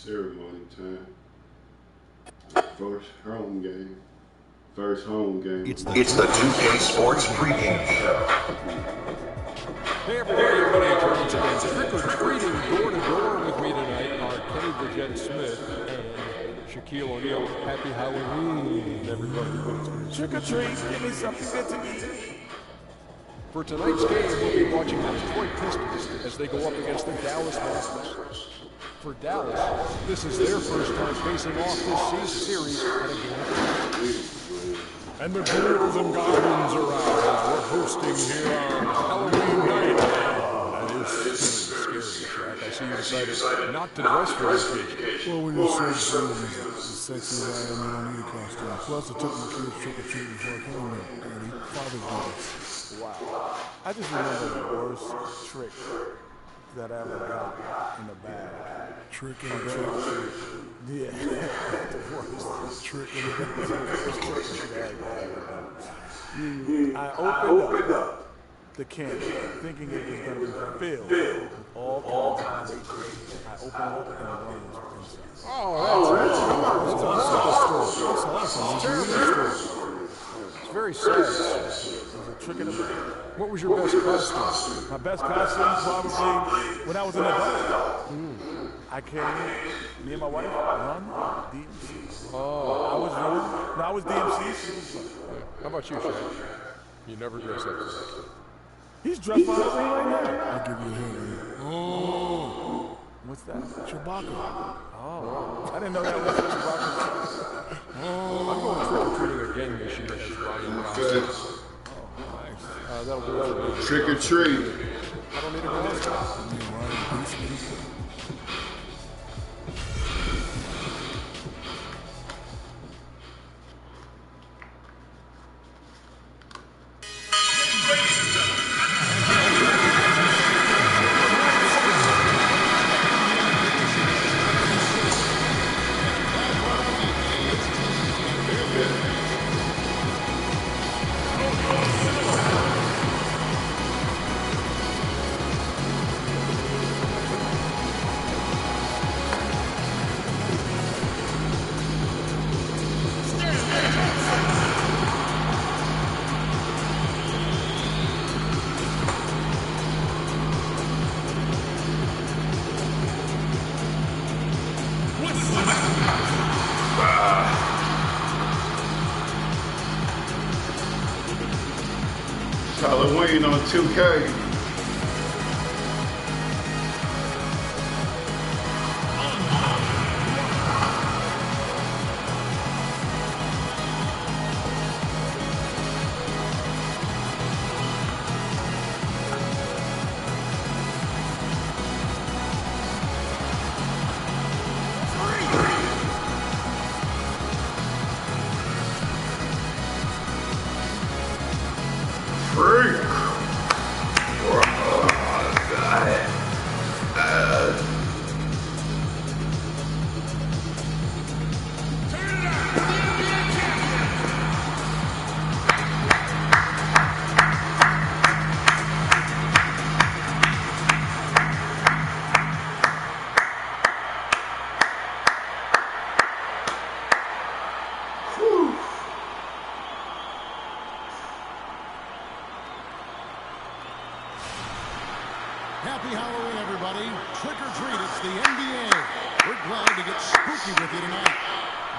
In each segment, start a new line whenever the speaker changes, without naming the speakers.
Ceremony time. First home game. First home game.
It's the 2K Sports pregame show.
Hey everybody, everybody Johnson and trick-or-treating door-to-door with me tonight are Kenny the Jet Smith and Shaquille O'Neal. Happy Halloween, everybody.
Trick-or-treat, give me something good to eat.
For tonight's game, we'll be watching the Detroit Pistons as they go up against the Dallas Mavericks. For Dallas, this is their first time facing off this series at a game. And the ghouls and goblins are out as we're hosting here on Halloween night. That is scary, Shaq. I see you decided not to dress for this occasion.
Well, when you're so beautiful, as sexy as I am, you don't need a costume. Plus, I took my kids trick-or-treating before I came here, Daddy. Father's Day. Wow. I just remember the worst trick that I ever got in the bag. Trick in the bag? Yeah. The worst trick in the bag. I opened up the can thinking it was going to be filled with all kinds of great. I opened it up and it runs inside.
Oh, that's awesome. It's very sad.
It was a trick in the bag.
What was your best costume?
My best costume probably when I was an adult. I came, me and my wife, run DMC.
Oh.
I was running. No, I was DMC.
How about you, Shaq? You never dress up for that.
He's dressed for Halloween right now. I'll give you a hint. Oh. What's that? Chewbacca. Oh. I didn't know that was Chewbacca.
Oh. I'm going trick-or-treating again this year as Ryan Ross. That'll be
Trick or treat.
I don't need a glass.
Halloween on 2K. Freak!
Happy Halloween, everybody. Trick or treat, it's the NBA. We're glad to get spooky with you tonight.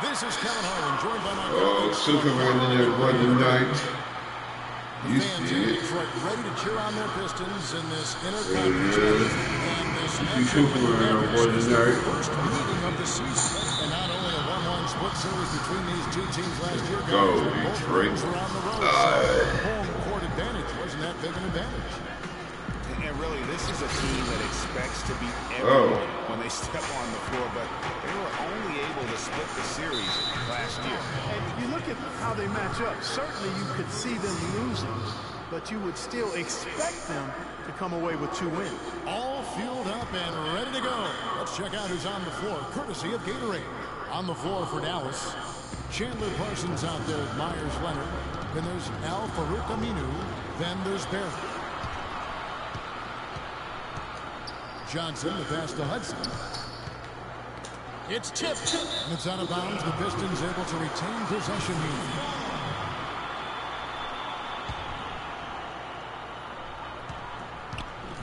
This is Kevin Harlan, joined by my
Superman in there Monday night. You
fans
see
in
it.
Detroit ready to cheer on their Pistons in this interconference game and this
Superman on Monday night.
first meeting of the season. And not only a 1-1 split series between these two teams last year,
Go,
guys, both
Detroit.
teams were on the road, so home court advantage wasn't that big an advantage.
And really, this is a team that expects to beat everyone when they step on the floor, but they were only able to split the series last year.
And you look at how they match up. Certainly you could see them losing, but you would still expect them to come away with 2 wins.
All fueled up and ready to go. Let's check out who's on the floor, courtesy of Gatorade. On the floor for Dallas, Chandler Parsons out there with Myers Leonard. Then there's Al Farouk Aminu. Then there's Barrett. Johnson, the pass to Hudson. It's tipped. And it's out of bounds. The Pistons able to retain possession here.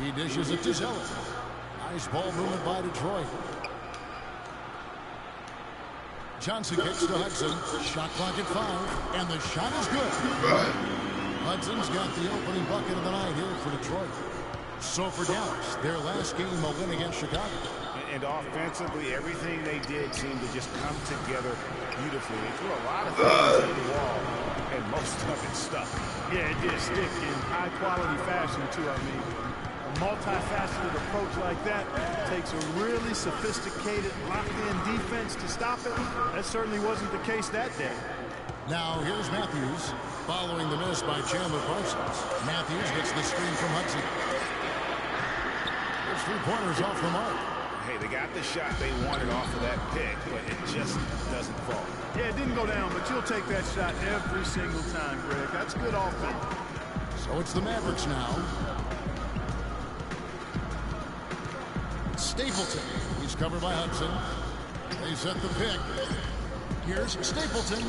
He dishes it to Zeller. Nice ball movement by Detroit. Johnson kicks to Hudson. Shot clock at 5. And the shot is good. Hudson's got the opening bucket of the night here for Detroit. So for Dallas, their last game a win against Chicago.
And offensively, everything they did seemed to just come together beautifully. They threw a lot of things at the wall, and most of it stuck.
Yeah, it did stick in high-quality fashion, too. I mean, a multifaceted approach like that takes a really sophisticated, locked-in defense to stop it. That certainly wasn't the case that day.
Now, here's Matthews, following the miss by Chandler Parsons. Matthews gets the screen from Hudson. There's 3 pointers off the mark.
Hey, they got the shot they wanted off of that pick, but it just doesn't fall.
Yeah, it didn't go down, but you'll take that shot every single time, Greg. That's good offense.
So it's the Mavericks now. Stapleton. He's covered by Hudson. They set the pick. Here's Stapleton.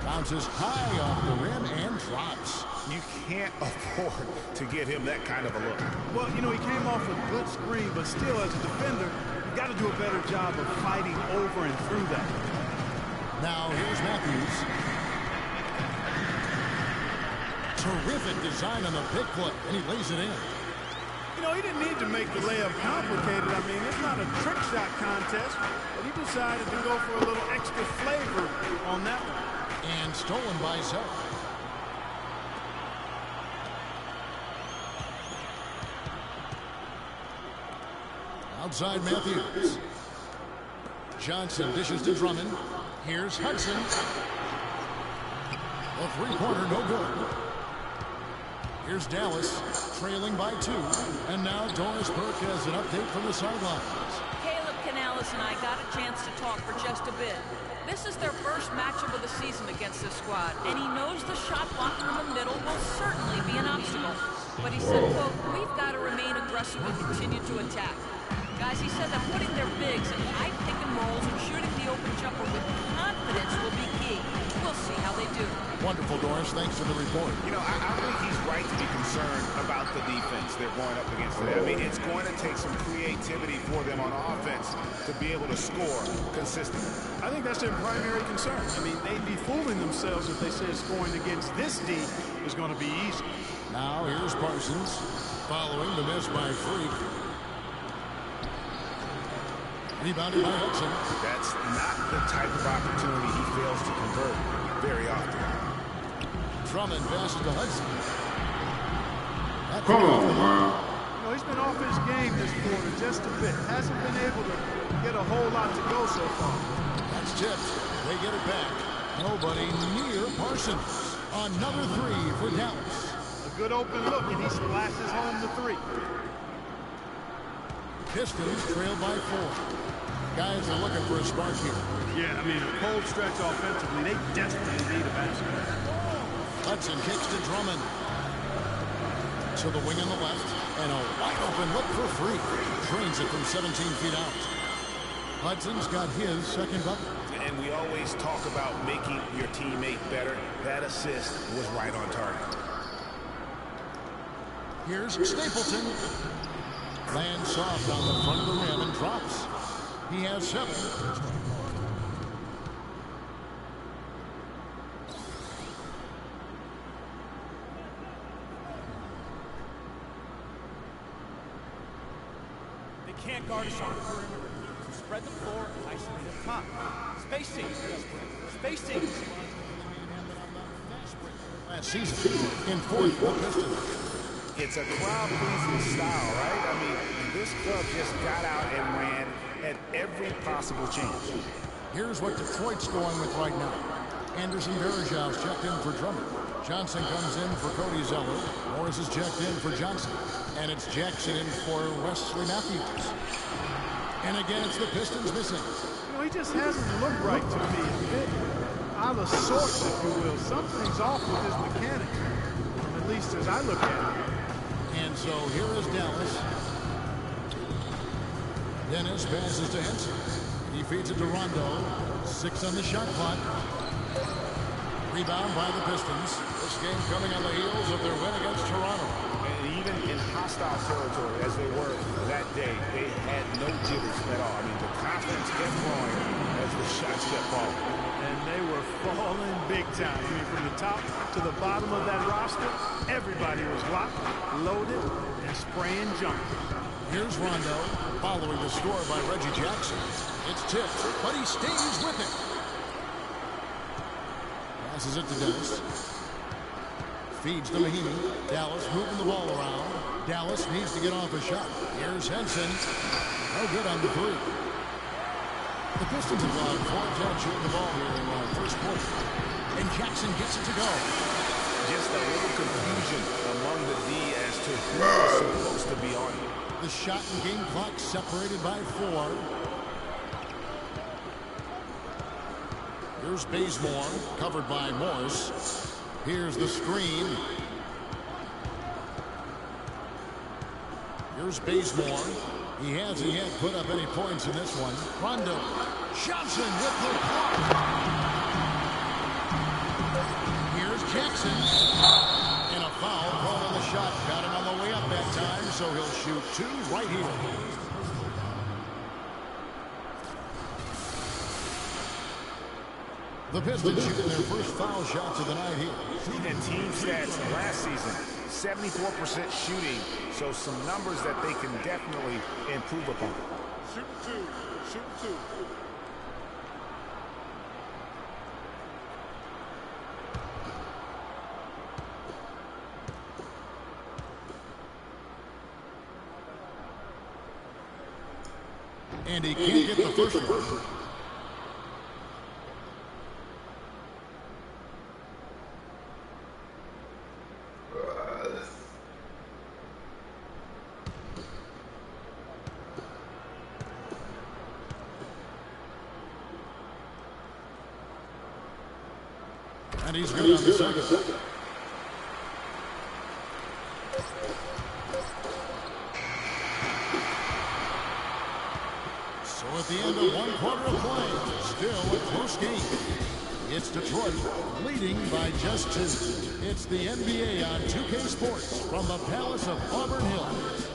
Bounces high off the rim and drops.
You can't afford to give him that kind of a look.
Well, you know, he came off a good screen, but still, as a defender, you got to do a better job of fighting over and through that.
Now, here's Matthews. Terrific design on the pick play, and he lays it in.
You know, he didn't need to make the layup complicated. I mean, it's not a trick shot contest, but he decided to go for a little extra flavor on that one.
And stolen by Zeller. Outside Matthews. Johnson dishes to Drummond. Here's Hudson. A 3-pointer, no good. Here's Dallas, trailing by 2. And now Doris Burke has an update from the sidelines.
Caleb Canales and I got a chance to talk for just a bit. This is their first matchup of the season against this squad, and he knows the shot blocking in the middle will certainly be an obstacle. But he said, quote, we've got to remain aggressive and continue to attack. Guys, he said that putting their bigs in high pick and rolls and shooting the open jumper with confidence will be key. We'll see how they do.
Wonderful, Doris. Thanks for the report.
You know, I think he's right to be concerned about the defense they're going up against today. I mean, it's going to take some creativity for them on offense to be able to score consistently.
I think that's their primary concern. I mean, they'd be fooling themselves if they said scoring against this D is going to be easy.
Now here's Parsons, following the miss by Freak. Rebounded by Hudson.
That's not the type of opportunity he fails to convert very often.
Drummond passes to Hudson.
Come on, man.
You know, he's been off his game this quarter just a bit. Hasn't been able to get a whole lot to go so far.
That's tipped. They get it back. Nobody near Parsons. Another 3 for Dallas.
A good open look, and he splashes home the 3.
Pistons trail by 4. Guys are looking for a spark here.
Yeah, I mean, a cold stretch offensively. They desperately need a basket.
Hudson kicks to Drummond. To the wing on the left. And a wide open look for Freak. Drains it from 17 feet out. Hudson's got his second bucket.
And we always talk about making your teammate better. That assist was right on target.
Here's Stapleton. Lands soft on the front of the rim and drops. He has 7.
They can't guard us on the perimeter. So spread the floor and isolate up top. Spacing. Spacing.
Last season, in 4th for the Pistons.
It's a crowd-pleasing style, right? I mean, this club just got out and ran at every possible chance.
Here's what Detroit's going with right now. Anderson Varejau's checked in for Drummond. Johnson comes in for Cody Zeller. Morris is checked in for Johnson. And it's Jackson in for Wesley Matthews. And again, it's the Pistons missing.
You know, he just hasn't looked right to me. A bit out of sorts, if you will. Something's off with his mechanics, at least as I look at it.
And so here is Dallas. Dennis passes to Henson. He feeds it to Rondo. 6 on the shot clock. Rebound by the Pistons. This game coming on the heels of their win against Toronto.
And even in hostile territory, as they were that day, they had no jitters at all. I mean, the confidence kept growing as the shots kept falling.
And they were falling big time. I mean, from the top to the bottom of that roster, everybody was locked, loaded, and spraying junk.
Here's Rondo, following the score by Reggie Jackson. It's tipped, but he stays with it. Passes it to Dennis. Feeds to Mahinmi. Dallas moving the ball around. Dallas needs to get off a shot. Here's Henson. No good on the three. The Pistons have gone 4 of 10 shooting the ball here in the first quarter. And Jackson gets it to go.
Just a little confusion among the D as to who is supposed to be on it.
The shot and game clock separated by 4. Here's Bazemore, covered by Morris. Here's the screen. Here's Bazemore. He hasn't yet put up any points in this one. Rondo. Johnson with the block. Here's Jackson. And a foul called on the shot. Got him on the way up that time, so he'll shoot 2 right here. The Pistons shooting their first foul shots of the night here.
And team stats last season, 74% shooting, so some numbers that they can definitely improve upon.
Shoot 2. Shoot 2.
And he can't get the first one. And he's good on the second. So at the end of 1 quarter of play, still a close game. It's Detroit leading by just 2. It's the NBA on 2K Sports from the Palace of Auburn Hills.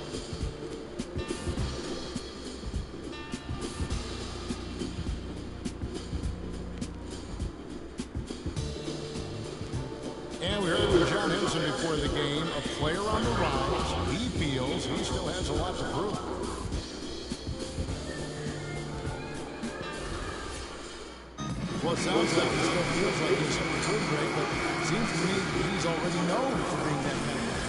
And we heard from John Henson before the game, a player on the rise. He feels he still has a lot to prove. Well, it sounds like he still feels like he's pretty great, but it seems to me he's already known for being that kind of guy.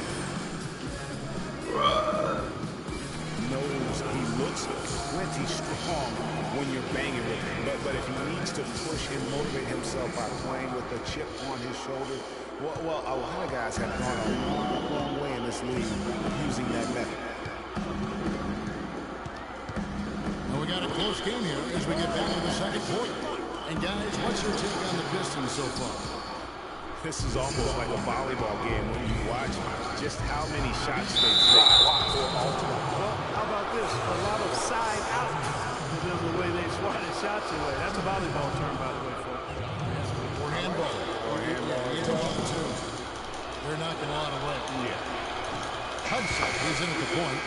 Knows he looks plenty strong when you're banging with him. But if he needs to push and motivate himself by playing with a chip on his shoulder, well, a lot of guys have gone a long way in this league using that method.
Well, we got a close game here as we get back to the second quarter. And guys, what's your take on the Pistons so far?
This is almost like a volleyball game when you watch just how many shots they block for ultimate.
Well, how about this? A lot of side out for them, the way they swatted shots away. That's a volleyball term, by the way, folks.
Or handball. Either one, too. They're knocking a lot away.
Yeah.
Hudson is in at the point.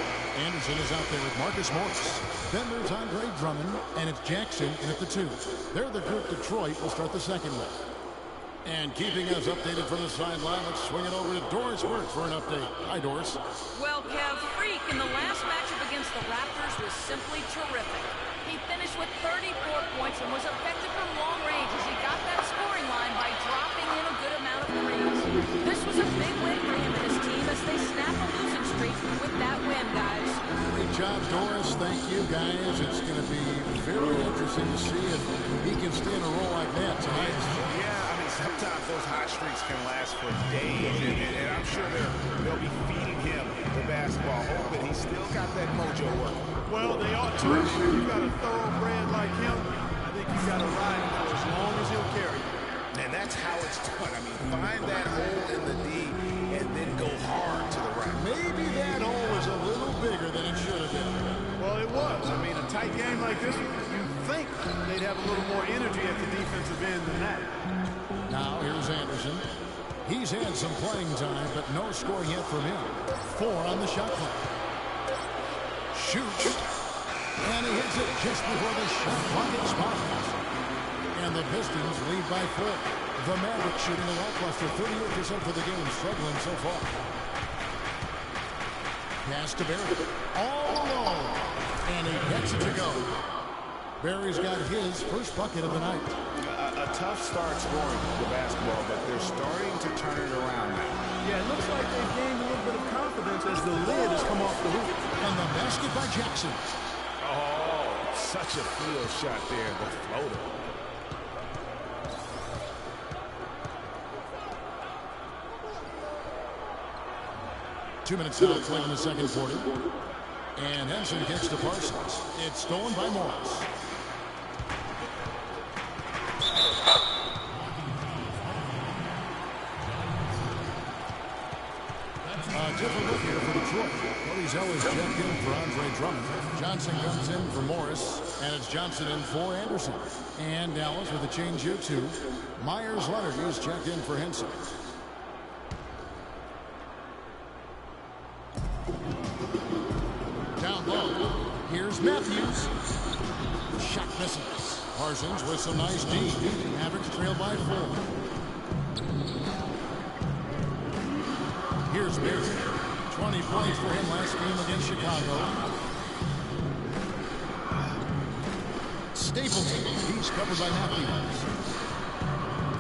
Anderson is out there with Marcus Morris. Then there's Andre Drummond, and it's Jackson in at the 2. They're the group Detroit will start the second with. And keeping us updated from the sideline, let's swing it over to Doris Burke for an update. Hi, Doris.
Well, Kev, Freak in the last matchup against the Raptors was simply terrific. He finished with 34 points and was effective from long range as he got that scoring line by dropping in a good amount of threes. This was a big win for him and his team as they snap a losing streak with that win, guys.
Great job, Doris. Thank you, guys. It's going to be very interesting to see if he can stay in a role like that tonight.
Yeah, I mean, sometimes those hot streaks can last for days, and I'm sure they'll be feeding him the basketball, hoping he's still got that mojo working.
Well, they ought to. If you got a thoroughbred like him, I think you got to ride him for as long as he'll carry you.
And that's how it's done. I mean, find that hole in the D and then go hard to the right.
Maybe that hole was a little bigger than it should have been.
Well, it was. I mean, a tight game like this one, you think they'd have a little more energy at the defensive end than that.
Now here's Anderson. He's had some playing time, but no score yet from him. 4 on the shot clock. Shoots. And he hits it just before the shot clock expires. And the Pistons lead by 4. The Mavericks shooting a lackluster 38% for the game, struggling so far. Pass to Barry. All alone. And he gets it to go. Barry's got his first bucket of the night.
A tough start scoring the basketball, but they're starting to turn it around now.
Yeah, it looks like they've gained a little bit of confidence as the lid has come off the hoop.
And the basket by Jackson.
Oh, such a field shot there, the floater.
Two minutes now played in the second quarter. And Henson kicks to Parsons. It's stolen by Morris. A different look here for Detroit. Cody Zeller's checked in for Andre Drummond. Johnson comes in for Morris, and it's Johnson in for Anderson. And Dallas with a change here too. Myers Leonard is checked in for Henson. Down low, here's Matthews. Shot misses. Parsons with some nice D. Mavericks trail by 4. Here's Beard. 20 points for him last game against Chicago. Stapleton. He's covered by Matthews.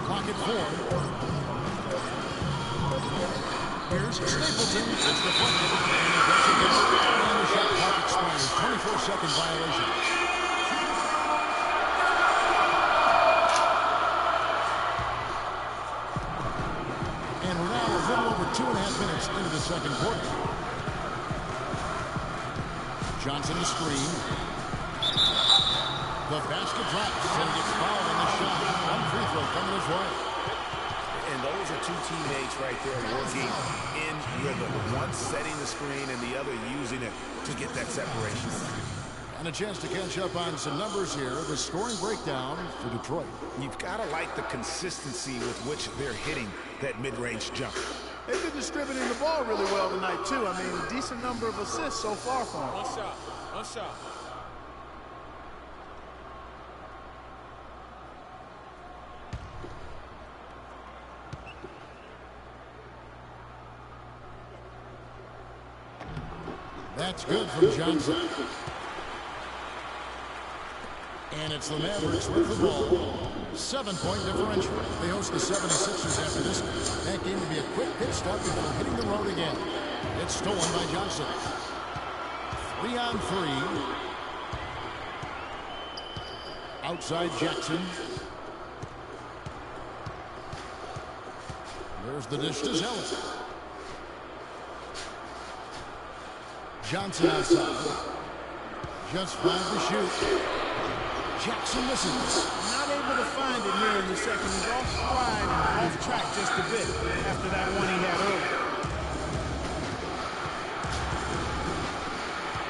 Clock at 4. Here's Stapleton. It's deflected. And he gets it down. And the shot clock expires. 24-second violation. And we're now a little over 2.5 minutes into the second quarter. Johnson to screen. The basket drops and he gets fouled on the shot. One free throw coming his way.
And those are two teammates right there working in rhythm. One setting the screen and the other using it to get that separation.
And a chance to catch up on some numbers here. The scoring breakdown for Detroit.
You've got to like the consistency with which they're hitting that mid-range jumper.
They've been distributing the ball really well tonight, too. I mean, a decent number of assists so far for them.
One shot. One shot.
That's good from Johnson. And it's the Mavericks with the ball. 7-point differential. They host the 76ers after this. That game will be a quick pit stop before hitting the road again. It's stolen by Johnson. 3 on 3. Outside Jackson. There's the dish to Zeller. Johnson outside. Just 5 to shoot. Jackson misses.
Not able to find it here in the second. He's off stride and off track just a bit after that one he had earlier.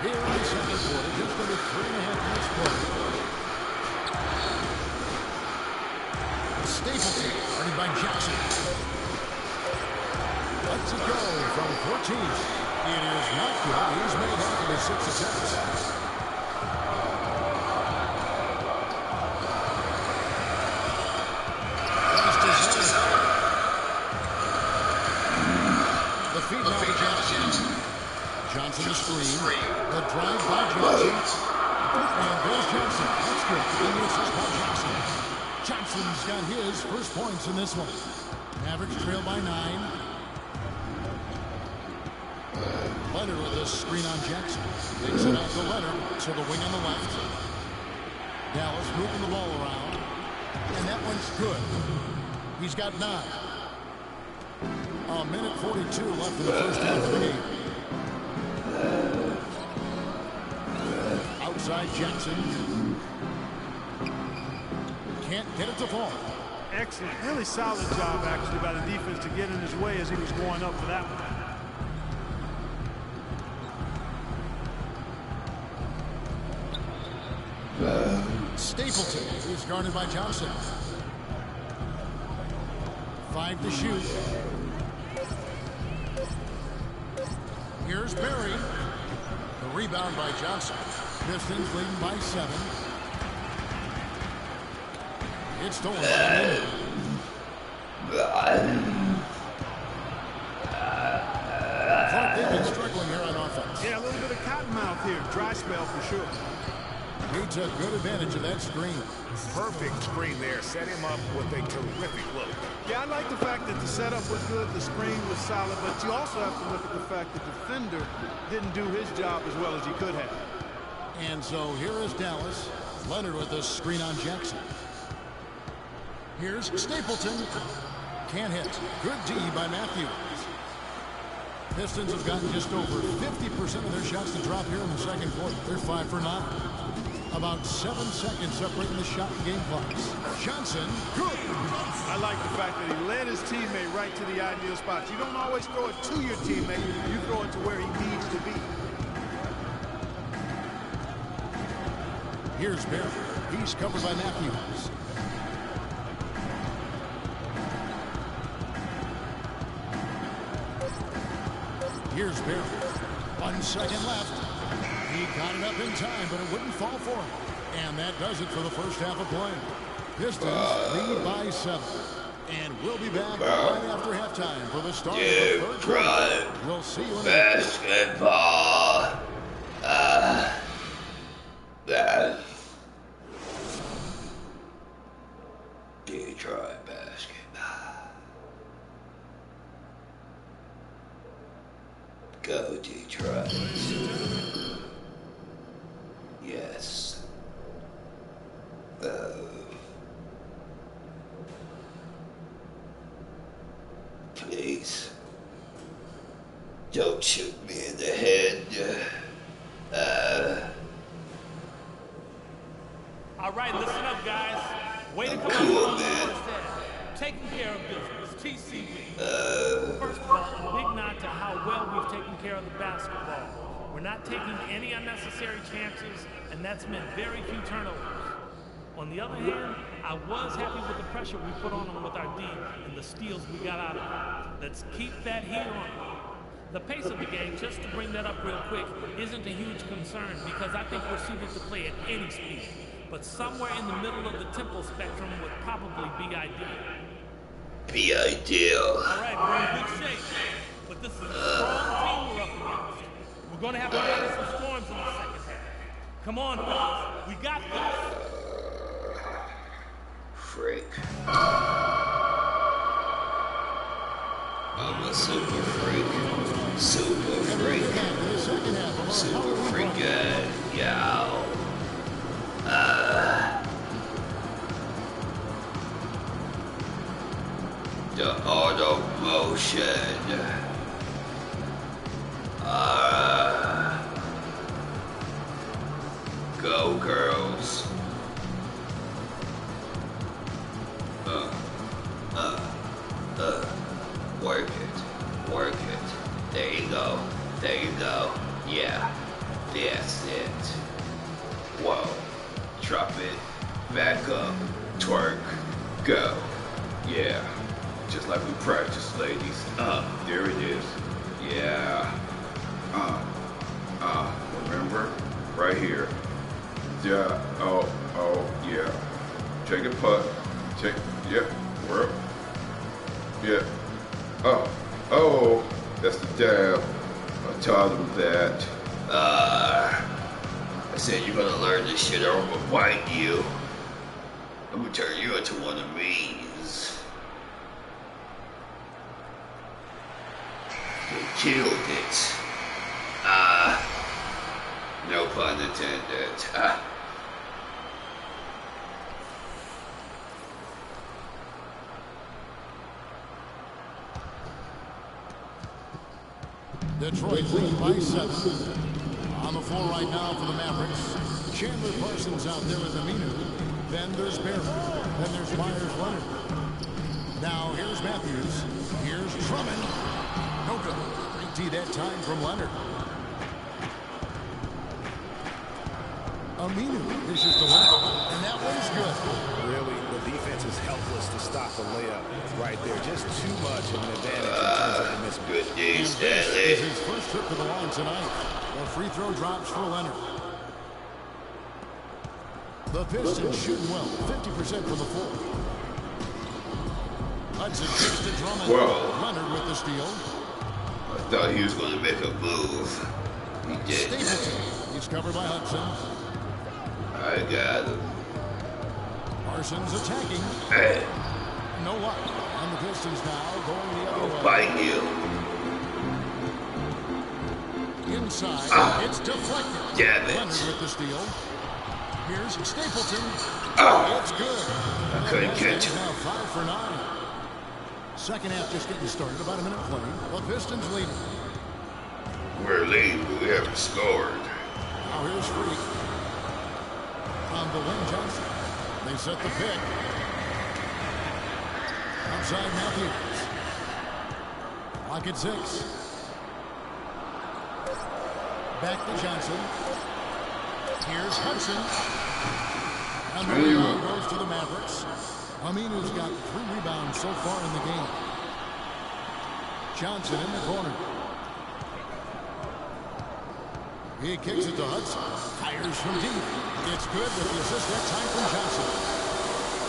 Here in the second quarter, just under 3.5 minutes played. Stapleton, guarded by Jackson. Lets it go from 14. It is not good. He's made half of his 6 attempts. The feed now to Johnson. Johnson to screen. The drive by Johnson. And there's Johnson. That's good. And the assist by Jackson. Johnson's got his first points in this one. Mavericks trail by 9. Leonard with a screen on Jackson. Takes it out to Leonard to the wing on the left. Dallas moving the ball around. And that one's good. He's got 9. A minute 42 left in the first half of the game. Outside Jackson. Can't get it to fall.
Excellent. Really solid job, actually, by the defense to get in his way as he was going up for that one.
Stapleton is guarded by Johnson. 5 to shoot. Here's Barry. The rebound by Johnson. Pistons leading by 7. It's stolen by Minute. Clark, they've been struggling here on offense.
Yeah, a little bit of cottonmouth here. Dry spell for sure.
He took good advantage of that screen.
Perfect screen there. Set him up with a terrific look.
Yeah, I like the fact that the setup was good, the screen was solid, but you also have to look at the fact that the defender didn't do his job as well as he could have.
And so here is Dallas. Leonard with the screen on Jackson. Here's Stapleton. Can't hit. Good D by Matthews. Pistons have gotten just over 50% of their shots to drop here in the second quarter. They're 5 for 9. About 7 seconds separating the shot and game clocks. Johnson, good.
I like the fact that he led his teammate right to the ideal spot. You don't always throw it to your teammate. You throw it to where he needs to be.
Here's Barry. He's covered by Matthews. Here's Barry. 1 second left. He got it up in time, but it wouldn't fall for him. And that does it for the first half of play. Pistons lead by 7. And we'll be back right after halftime for the start of the third quarter. We'll see you in
basketball. Detroit basketball. Go Detroit. Yes. Please. Don't shoot me in the head.
All right, listen up, guys. Way to come
cool,
out
man.
first half. Taking care of business. TCB. First of all, a big nod to how well we've taken care of the basketball. We're not taking any unnecessary chances, and that's meant very few turnovers. On the other hand, I was happy with the pressure we put on them with our D and the steals we got out of it. Let's keep that heat on. The pace of the game, just to bring that up real quick, isn't a huge concern because I think we're suited to play at any speed. But somewhere in the middle of the tempo spectrum would probably be ideal.
Be ideal.
All right, we're in good shape. But this is a strong team we're up against. We're going to have to weather some storms in the second half. Come on, fellas. We got this.
Freak. I'm a super freak. Super freak. Super freak guy. Yow. The auto motion. Go girls. Work it. Work it. There you go. There you go. Yeah. That's it. Whoa. Drop it. Back up. Twerk. Go. Yeah. Just like we practice, ladies. There it is. Yeah. Remember? Right here. Yeah. Oh, yeah. Take a putt. Yeah. Work. Yeah. Oh, that's the dab. I taught him that. I said you're gonna learn this shit or I'm gonna bite you. I'm gonna turn you into one of me's. You killed it. No pun intended.
Detroit lead by 7. On the floor right now for the Mavericks. Chandler Parsons out there with Aminu. Then there's Barry. Then there's Myers Leonard. Now here's Matthews. Here's Drummond. No good. Great D that time from Leonard. Aminu dishes the layup, and that one's good.
Really, the defense is helpless to stop the layup right there. Just too much of an advantage in terms of the mismatch.
Good
And
day,
this
Stanley.
is his first trip to the line tonight. The free throw drops for Leonard. The Pistons shooting well, 50% from the floor. Hudson kicks to Drummond.
Whoa.
Leonard with the steal.
I thought he was going to make a move. He did.
Stapleton. He's covered by Hudson.
I got him.
Parsons attacking.
Hey,
No luck. And the Pistons now going the other
I'll
way.
fight you.
Inside. It's deflected.
Damn it.
Leonard with the steal. Here's Stapleton.
Oh,
It's good.
I couldn't catch him.
Now 5 for 9. Second half just getting started. About a minute played. The Pistons leading.
We're leading, but we haven't scored.
Now here's Freak. On the wing, Johnson. They set the pick. Outside Matthews. Lock at 6. Back to Johnson. Here's Hudson. And the rebound goes to the Mavericks. Aminu's got 3 rebounds so far in the game. Johnson in the corner. He kicks it to Hudson. Fires from deep. It's good with the assist that time from Johnson.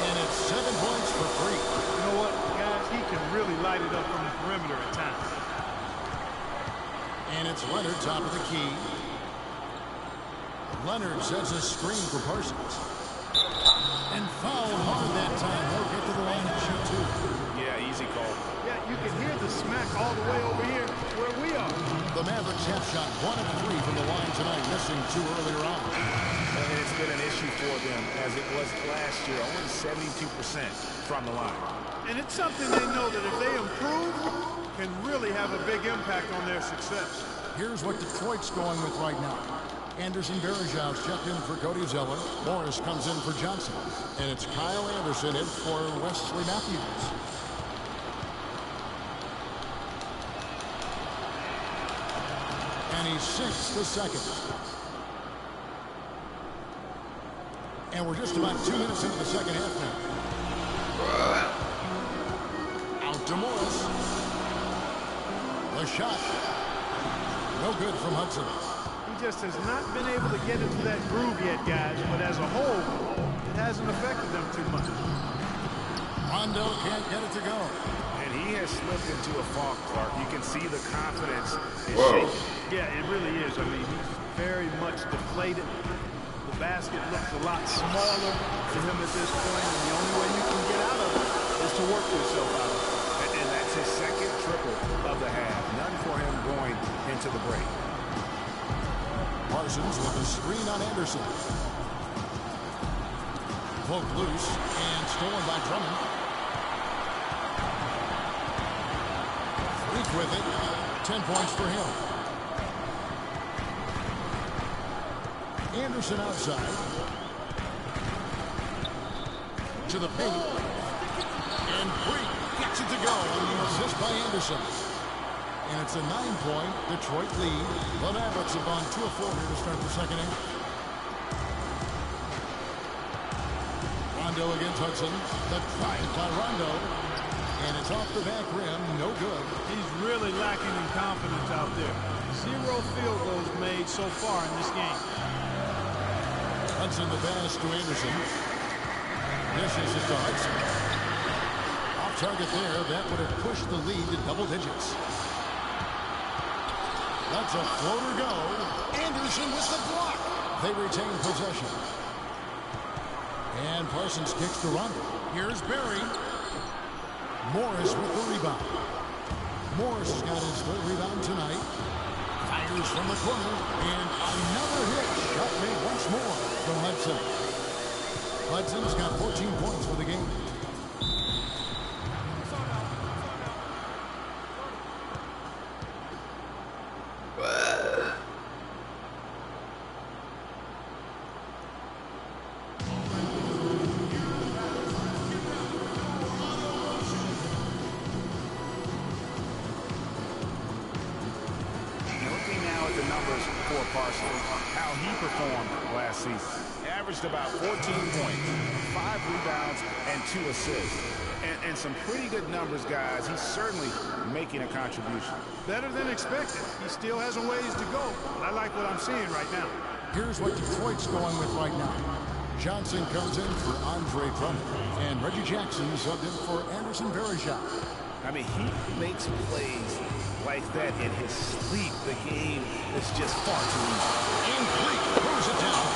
And it's 7 points for Freak.
You know what, guys? He can really light it up from the perimeter at times.
And it's Leonard, top of the key. Leonard sets a screen for Parsons. And fouled hard that time. He'll get to the line and shoot 2.
Yeah, easy call.
Yeah, you can hear the smack all the way over here where we are.
The Mavericks have shot 1 of 3 from the line tonight, missing 2 earlier on.
And it's been an issue for them, as it was last year, only 72% from the line.
And it's something they know that if they improve, can really have a big impact on their success.
Here's what Detroit's going with right now. Anderson Varejão's checked in for Cody Zeller. Morris comes in for Johnson. And it's Kyle Anderson in for Wesley Matthews. And he sinks the second. And we're just about 2 minutes into the second half now. Out to Morris. The shot. No good from Hudson.
He just has not been able to get into that groove yet, guys. But as a whole, it hasn't affected them too much.
Rondo can't get it to go.
And he has slipped into a funk, Clark. You can see the confidence is
Whoa.
shaking.
Yeah, it really is. I mean, he's very much deflated. The basket looks a lot smaller to him at this point, and the only way you can get out of it is to work yourself out of it.
And that's his second triple of the half. None for him going into the break.
Parsons with a screen on Anderson. Poked loose and stolen by Drummond. Freak with it. 10 points for him. Anderson outside. To the paint. And Freak gets it to go on the assist by Anderson. And it's a 9-point Detroit lead. The Mavericks have gone 2 of 4 here to start the second half. Rondo against Hudson. The drive by Rondo. And it's off the back rim. No good.
He's really lacking in confidence out there. 0 field goals made so far in this game.
Hudson the pass to Anderson. Dishes it to Hudson. Off target there. That would have pushed the lead to double digits. That's a floater go. Anderson with the block. They retain possession. And Parsons kicks to Rondo. Here's Barry. Morris with the rebound. Morris has got his 3rd rebound tonight. Fires from the corner. And another hit. Shot made once more from Hudson. Hudson's got 14 points for the game.
before, Parsons, how he performed last season. Averaged about 14 points, 5 rebounds, and 2 assists. And some pretty good numbers, guys. He's certainly making a contribution.
Better than expected. He still has a ways to go, but I like what I'm seeing right now.
Here's what Detroit's going with right now. Johnson comes in for Andre Drummond, and Reggie Jackson subbed in for Anderson Varejao.
I mean, he makes plays like that in his sleep. The game is just far too easy.
And Creek throws it down.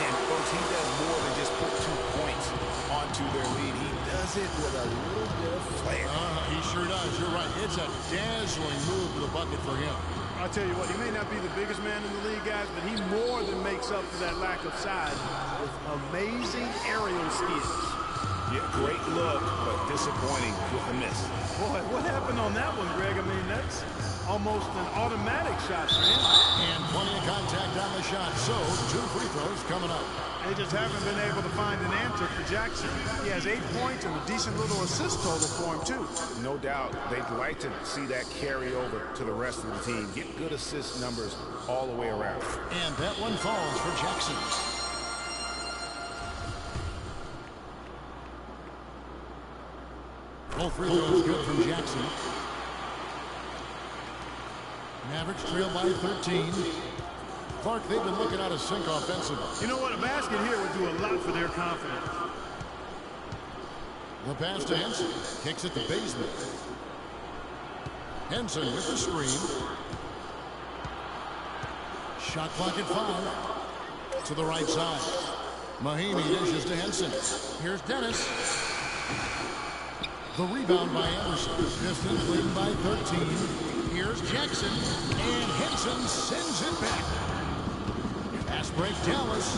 And, folks, he does more than just put 2 points onto their lead. He does it with a little bit of flair.
He sure does. You're right. It's a dazzling move to the bucket for him.
I'll tell you what, he may not be the biggest man in the league, guys, but he more than makes up for that lack of size with amazing aerial skills.
Yeah, great look, but disappointing with a miss.
Boy, what happened on that one, Greg? I mean, that's almost an automatic shot for him.
And plenty of contact on the shot, so 2 free throws coming up.
They just haven't been able to find an answer for Jackson. He has 8 points and a decent little assist total for him, too.
No doubt, they'd like to see that carry over to the rest of the team. Get good assist numbers all the way around.
And that one falls for Jackson. All free throws good from Jackson. Mavericks trail by 13. Clark, they've been looking out of sync offensively.
You know what? A basket here would do a lot for their confidence.
The pass to Henson. Kicks it to Baseman. Henson with the screen. Shot clock at 5. To the right side. Mahinmi dishes to Henson. Here's Dennis. The rebound by Anderson. Pistons leading by 13. Here's Jackson. And Henson sends it back. Pass break, Dallas.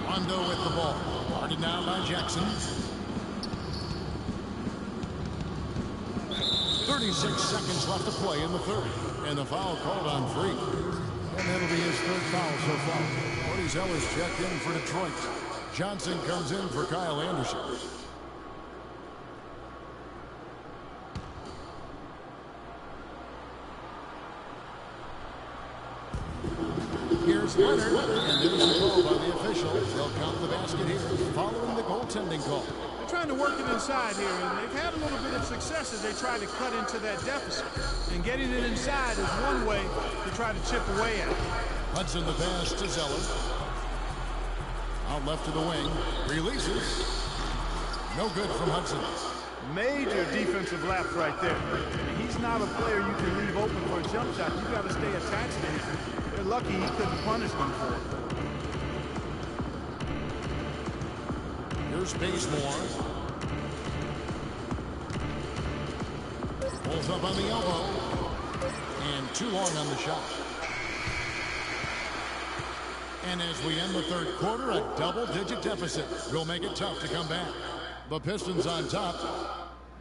Rondo with the ball. Guarded now by Jackson. 36 seconds left to play in the third. And the foul called on Freak. And that'll be his 3rd foul so far. Cody Zeller's checked in for Detroit. Johnson comes in for Kyle Anderson. Here's Leonard, and there's a call by the official. They'll count the basket here, following the goaltending call.
They're trying to work it inside here, and they've had a little bit of success as they try to cut into that deficit. And getting it inside is one way to try to chip away at it.
Hudson the pass to Zeller. Out left to the wing. Releases. No good from Hudson.
Major defensive lapse right there. He's not a player you can leave open for a jump shot. You got to stay attached to him. They're lucky he couldn't punish them for it.
Here's Bazemore. Pulls up on the elbow. And too long on the shot. And as we end the third quarter, a double-digit deficit will make it tough to come back. The Pistons on top.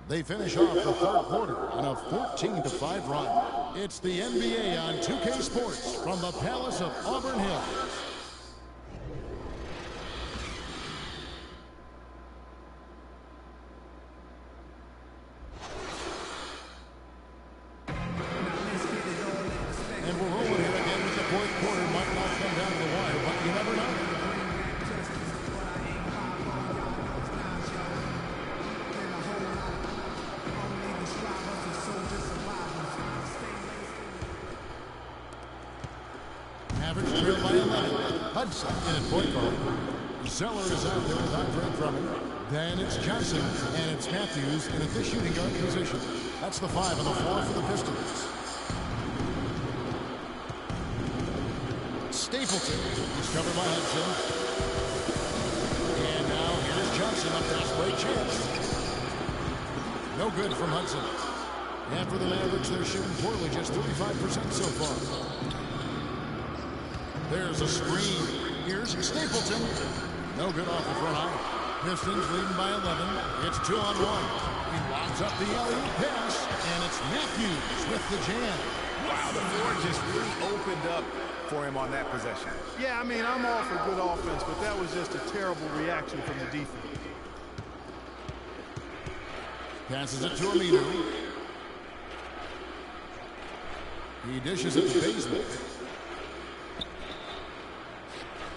They finish off the third quarter on a 14-5 run. It's the NBA on 2K Sports from the Palace of Auburn Hills. And we're rolling here again with the fourth quarter. Might not come down to the wire, but you never know. Mavericks trail by 11. Hudson in at point guard. Zeller is out there with Andre Drummond. Then it's Johnson, and it's Matthews in at the shooting guard position. That's the 5 on the floor for the Pistons. Stapleton is covered by Hudson. And now here's Johnson, a fast break chance. No good from Hudson. And for the Mavericks, they're shooting poorly, just 35% so far. There's a screen. Here's Stapleton. No good off the front eye. Pistons leading by 11. It's 2-on-1. He locks up the alley-oop pass, and it's Matthews with the jam.
Wow, the floor just really opened up for him on that possession.
Yeah, I mean, I'm all for good offense, but that was just a terrible reaction from the defense.
Passes it to Aminu. He dishes it to Baseman.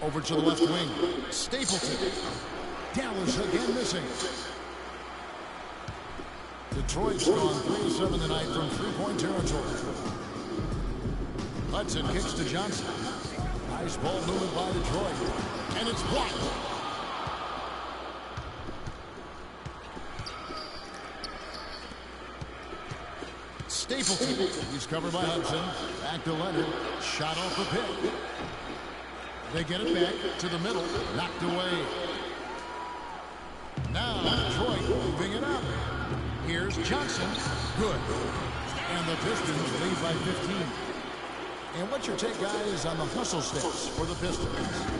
Over to the left wing. Stapleton. Dallas again missing. Detroit's gone 3-7 tonight from three-point territory. Hudson kicks to Johnson. Nice ball movement by Detroit. And it's blocked. Stapleton. He's covered by Hudson. Back to Leonard. Shot off the pick. They get it back to the middle. Knocked away. Now Detroit moving it up. Here's Johnson. Good. And the Pistons lead by 15. And what's your take, guys, on the hustle stats for the Pistons?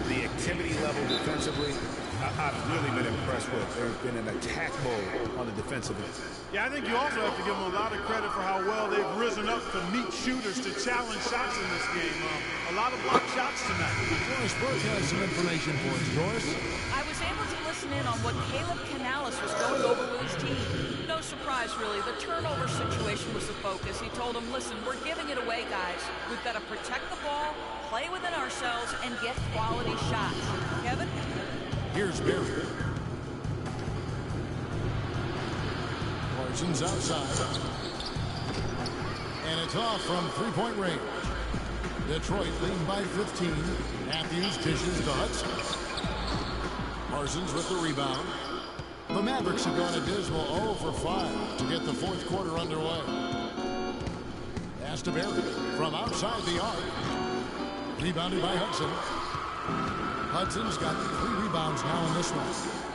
The activity level defensively, I've really been impressed with. There's been an attack mode on the defensive end.
Yeah, I think you also have to give them a lot of credit for how well they've risen up to meet shooters to challenge shots in this game. A lot of block shots tonight.
Doris Burke has some information for us, Doris.
I was able to listen in on what Caleb Canales was going over with his team. No surprise, really. The turnover situation was the focus. He told them, listen, we're giving it away, guys. We've got to protect the ball, play within ourselves, and get quality shots. Kevin?
Here's Barry. Parsons outside. And it's off from three-point range. Detroit leading by 15. Matthews dishes to Hudson. Parsons with the rebound. The Mavericks have gone a dismal 0 for 5 to get the fourth quarter underway. Pass to Barry from outside the arc. Rebounded by Hudson. Hudson's got 3 rebounds now in this one.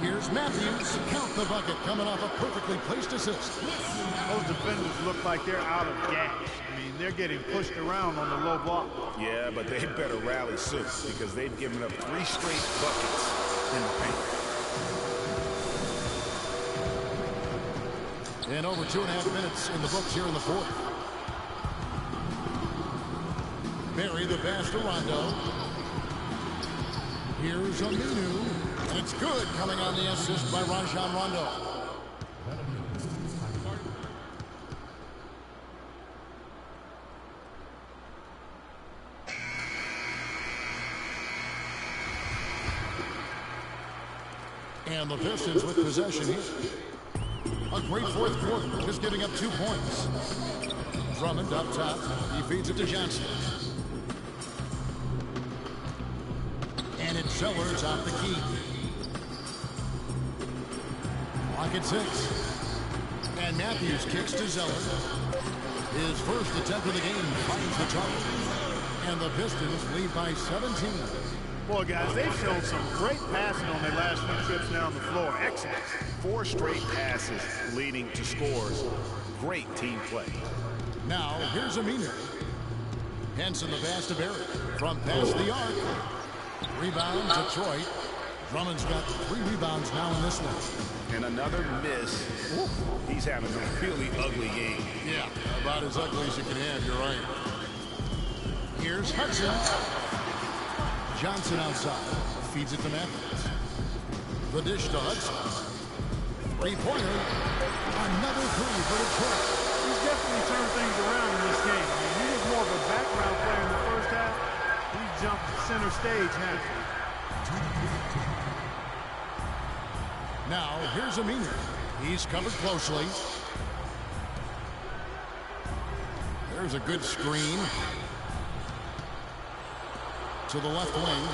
Here's Matthews. Count the bucket coming off a perfectly placed assist.
Those defenders look like they're out of gas. I mean, they're getting pushed around on the low block.
Yeah, but they better rally soon because they've given up 3 straight buckets in the paint.
And over 2.5 minutes in the books here in the fourth. Barry the pass to Rondo. Here's Aminu. And it's good coming on the assist by Rajon Rondo. And the Pistons with possession here. A great fourth quarter, just giving up 2 points. Drummond up top. He feeds it to Johnson. And it's Sellers off the key. Clock at 6. And Matthews kicks to Zeller. His first attempt of the game finds the target. And the Pistons lead by 17.
Boy, guys, they've shown some great passing on their last few trips down the floor. Excellent.
4 straight passes leading to scores. Great team play.
Now, here's Aminu. Henson the pass to Barry. From past the arc. Rebound, Detroit. Drummond's got 3 rebounds now in this one.
And another miss. He's having a really ugly game.
Yeah, about as ugly as you can have, you're right. Here's Hudson. Johnson outside. Feeds it to Matthews. The dish to Hudson. 3-pointer. Another 3 for Detroit.
He's definitely turned things around in this game. I mean, he was more of a background player in the first half. He jumped center stage half.
Now, here's Aminu. He's covered closely. There's a good screen. To the left wing.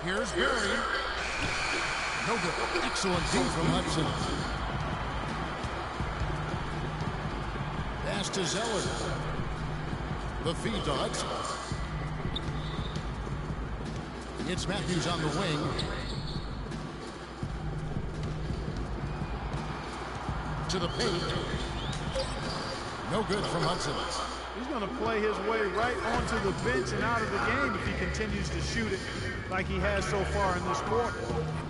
Here's Barry. No good. Excellent D from Hudson. Pass to Zeller. The feed to Hudson. It's Matthews on the wing. To the paint. No good from Hudson.
He's going to play his way right onto the bench and out of the game if he continues to shoot it like he has so far in this quarter.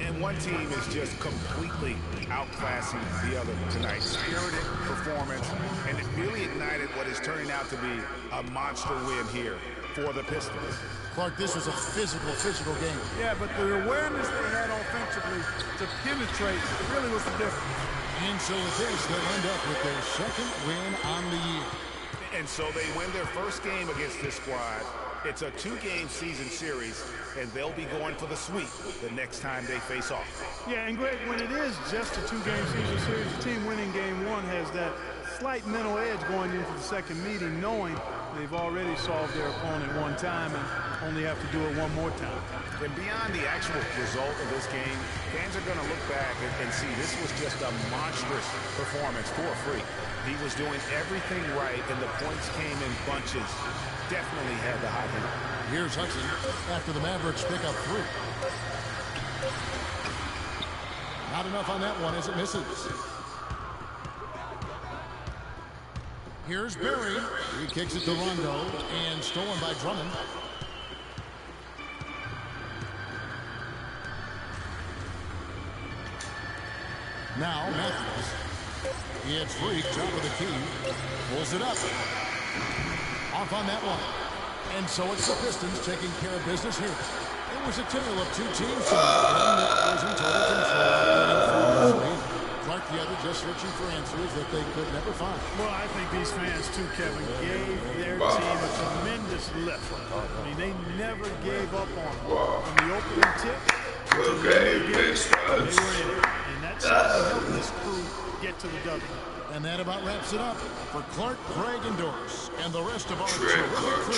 And one team is just completely outclassing the other tonight. Spirited performance, and it really ignited what is turning out to be a monster win here for the Pistons.
Clark, this was a physical game.
Yeah, but the awareness they had offensively to penetrate really was the difference.
And so with this, they'll end up with their second win on the year.
And so they win their first game against this squad. It's a 2-game season series, and they'll be going for the sweep the next time they face off.
Yeah, and Greg, when it is just a 2-game season series, the team winning game 1 has that slight mental edge going into the second meeting, knowing they've already solved their opponent one time and only have to do it one more time.
And beyond the actual result of this game, fans are going to look back and see this was just a monstrous performance for Freak. He was doing everything right, and the points came in bunches. Definitely had the hot hand.
Here's Hudson after the Mavericks pick up 3. Not enough on that one as it misses. Here's Barry. He kicks it to Rondo and stolen by Drummond. Now Matthews. It's Freak, top of the key. Pulls it up. Off on that one. And so it's the Pistons taking care of business here. It was a tale of 2 teams tonight. One that was in total control, playing flawlessly. Clark the other just searching for answers that they could never find.
Well, I think these fans, too, Kevin, gave their team a tremendous lift. I mean, they never gave up on them. From the opening tip to the end of the game, they were in it. And that's helped this crew get to the W.
And that about wraps it up for Clark, Craig, and Doris, and the rest of our terrific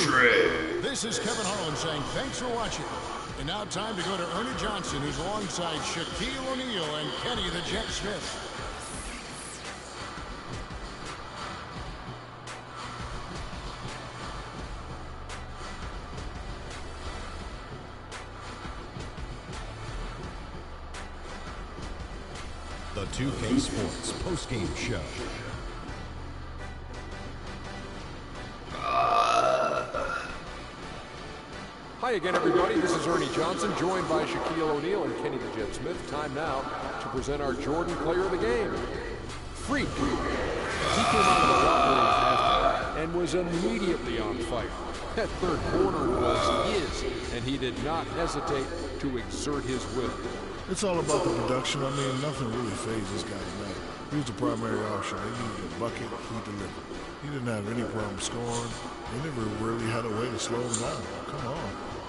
crew. This is Kevin Harlan saying thanks for watching. And now time to go to Ernie Johnson, who's alongside Shaquille O'Neal and Kenny the Jet Smith.
The 2K Sports postgame show.
Hi again, everybody. This is Ernie Johnson, joined by Shaquille O'Neal and Kenny the Jet Smith. Time now to present our Jordan player of the game, Freak. He came out of the locker room halftime and was immediately on fire. That third quarter was his, and he did not hesitate to exert his will.
It's all about the production. I mean, nothing really fazed this guy tonight. He was the primary option. They needed a bucket, he delivered. He didn't have any problem scoring. They never really had a way to slow him down. Come on.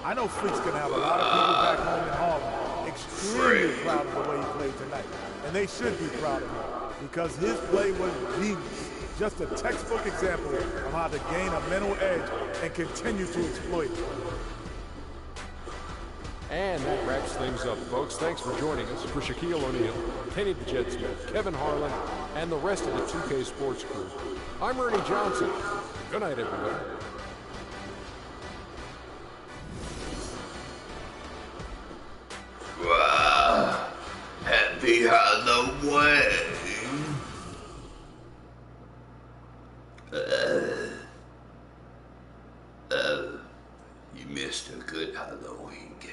I know Freak's going to have a lot of people back home in Harlem extremely proud of the way he played tonight. And they should be proud of him because his play was genius. Just a textbook example of how to gain a mental edge and continue to exploit it.
And that wraps things up, folks. Thanks for joining us. For Shaquille O'Neal, Kenny the Jet Smith, Kevin Harlan, and the rest of the 2K Sports crew, I'm Ernie Johnson. Good night, everybody.
Wow. Happy Halloween. You missed a good Halloween game.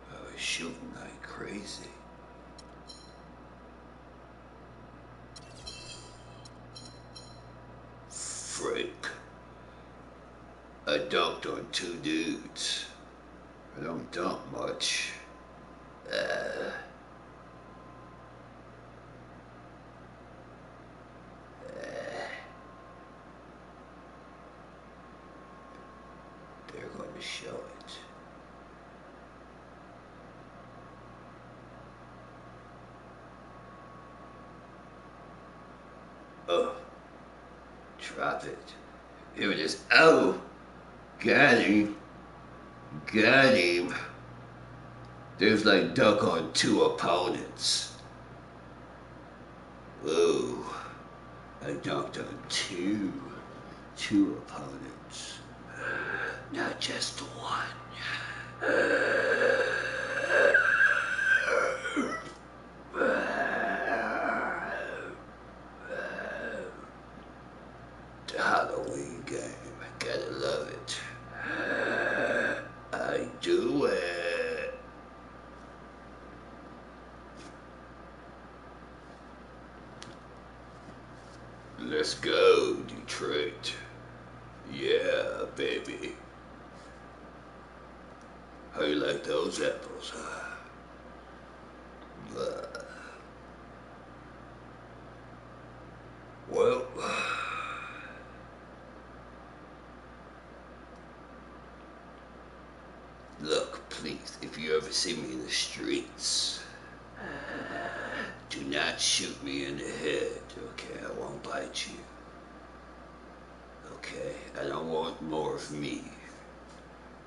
I was shooting like crazy. Freak. I dunked on 2 dudes. I don't dunk much. They're going to show it. Oh. Drop it. Here it is. Oh! Got him. Got him. There's like dunk on 2 opponents. Ooh. I dunked on 2 opponents. Not just 1. The Halloween game. I gotta love it. I do it. Let's go, Detroit. baby. How you like those apples, huh? Well, look, please, if you ever see me in the streets, do not shoot me in the head, okay? I won't bite you. Okay? I don't want more of me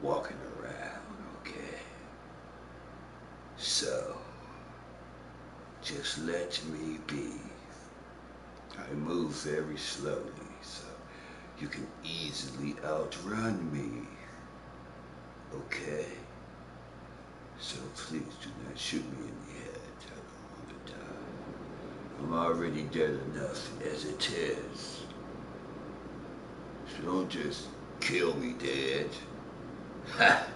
walking around, okay? So, just let me be. I move very slowly, so you can easily outrun me. Okay? So please do not shoot me in the head. I don't want to die. I'm already dead enough as it is. So don't just kill me dead. Ha!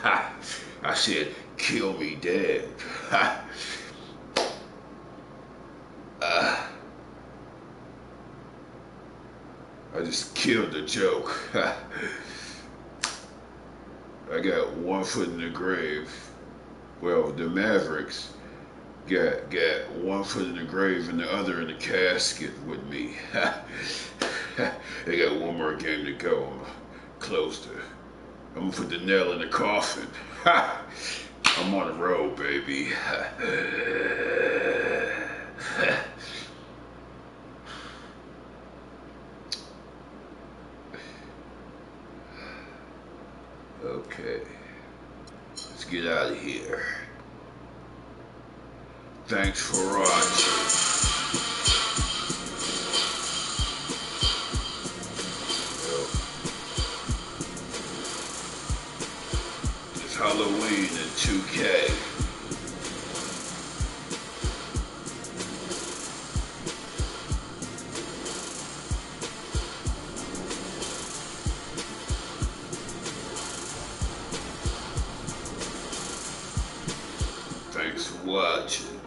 Ha! I said kill me dead. Ha! I just killed the joke. I got one foot in the grave. Well, the Mavericks got one foot in the grave and the other in the casket with me. They got one more game to go. I'm close to. I'm gonna put the nail in the coffin. I'm on the road, baby. Okay, let's get out of here. Thanks for watching. It's Halloween in 2K. Thanks for watching.